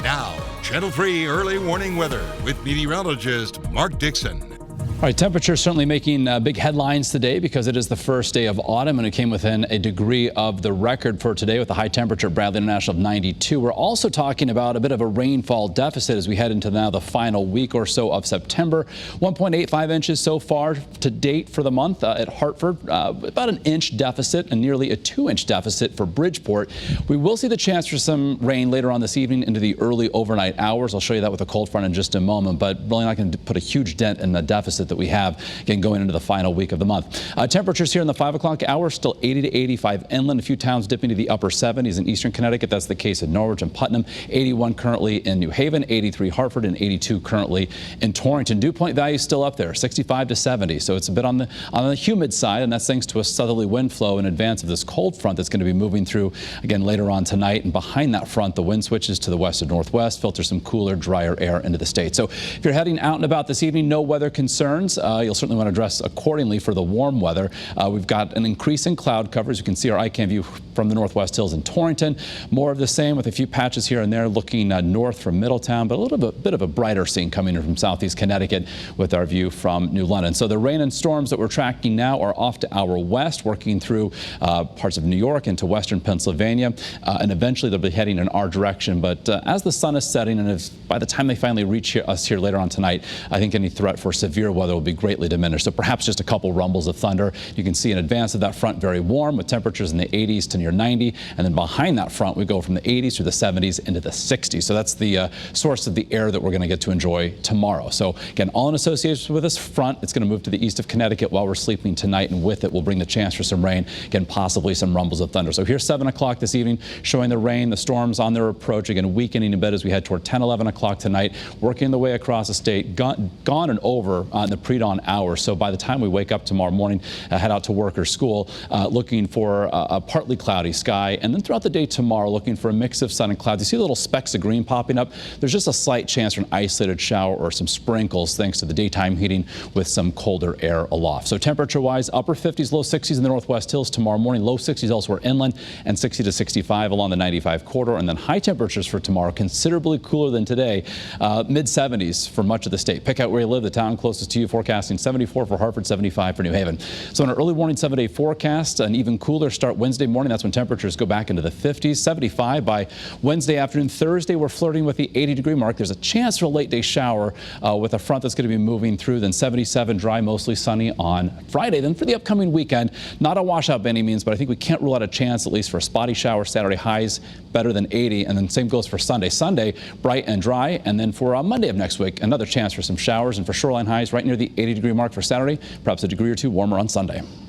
Now, Channel 3 early warning weather with meteorologist Mark Dixon. All right, temperatures certainly making big headlines today because it is the first day of autumn and it came within a degree of the record for today with a high temperature at Bradley International of 92. We're also talking about a bit of a rainfall deficit as we head into now the final week or so of September. 1.85 inches so far to date for the month at Hartford, about an inch deficit and nearly a 2-inch deficit for Bridgeport. We will see the chance for some rain later on this evening into the early overnight hours. I'll show you that with a cold front in just a moment, but really not going to put a huge dent in the deficit that we have again going into the final week of the month. Temperatures here in the 5 o'clock hour still 80 to 85 inland, a few towns dipping to the upper 70s in eastern Connecticut. That's the case in Norwich and Putnam. 81 currently in New Haven, 83 Hartford, and 82 currently in Torrington. Dew point value still up there, 65 to 70. So it's a bit on the humid side, and that's thanks to a southerly wind flow in advance of this cold front that's going to be moving through again later on tonight. And behind that front, the wind switches to the west and northwest, filter some cooler, drier air into the state. So if you're heading out and about this evening, no weather concerns. You'll certainly want to dress accordingly for the warm weather. We've got an increase in cloud cover. As you can see, our ICAM view from the northwest hills in Torrington. More of the same with a few patches here and there looking north from Middletown, but a little bit of a brighter scene coming in from southeast Connecticut with our view from New London. So the rain and storms that we're tracking now are off to our west, working through parts of New York into western Pennsylvania, and eventually they'll be heading in our direction. But as the sun is setting and by the time they finally reach us here later on tonight, I think any threat for severe weather will be greatly diminished. So perhaps just a couple rumbles of thunder. You can see in advance of that front very warm with temperatures in the 80s to near 90. And then behind that front, we go from the 80s to the 70s into the 60s. So that's the source of the air that we're going to get to enjoy tomorrow. So again, all in association with this front, it's going to move to the east of Connecticut while we're sleeping tonight. And with it, we'll bring the chance for some rain. Again, possibly some rumbles of thunder. So here's 7 o'clock this evening showing the rain, the storms on their approach. Again, weakening a bit as we head toward 10, 11 o'clock tonight, working the way across the state, gone and over in the pre-dawn hours. So by the time we wake up tomorrow morning, head out to work or school, looking for a partly cloudy sky. And then throughout the day tomorrow, looking for a mix of sun and clouds. You see little specks of green popping up. There's just a slight chance for an isolated shower or some sprinkles thanks to the daytime heating with some colder air aloft. So temperature-wise, upper 50s, low 60s in the northwest hills tomorrow morning, low 60s elsewhere inland, and 60 to 65 along the 95 corridor. And then high temperatures for tomorrow, considerably cooler than today, mid-70s for much of the state. Pick out where you live, the town closest to you, forecasting 74 for Hartford, 75 for New Haven. So an early warning 7-day forecast, an even cooler start Wednesday morning. That's when temperatures go back into the 50s, 75 by Wednesday afternoon. Thursday, we're flirting with the 80-degree mark. There's a chance for a late day shower with a front that's going to be moving through. Then 77, dry, mostly sunny on Friday. Then for the upcoming weekend, not a washout by any means, but I think we can't rule out a chance at least for a spotty shower. Saturday highs better than 80, and then same goes for Sunday. Sunday, bright and dry, and then for Monday of next week, another chance for some showers and for shoreline highs right near the 80-degree mark for Saturday, perhaps a degree or two warmer on Sunday.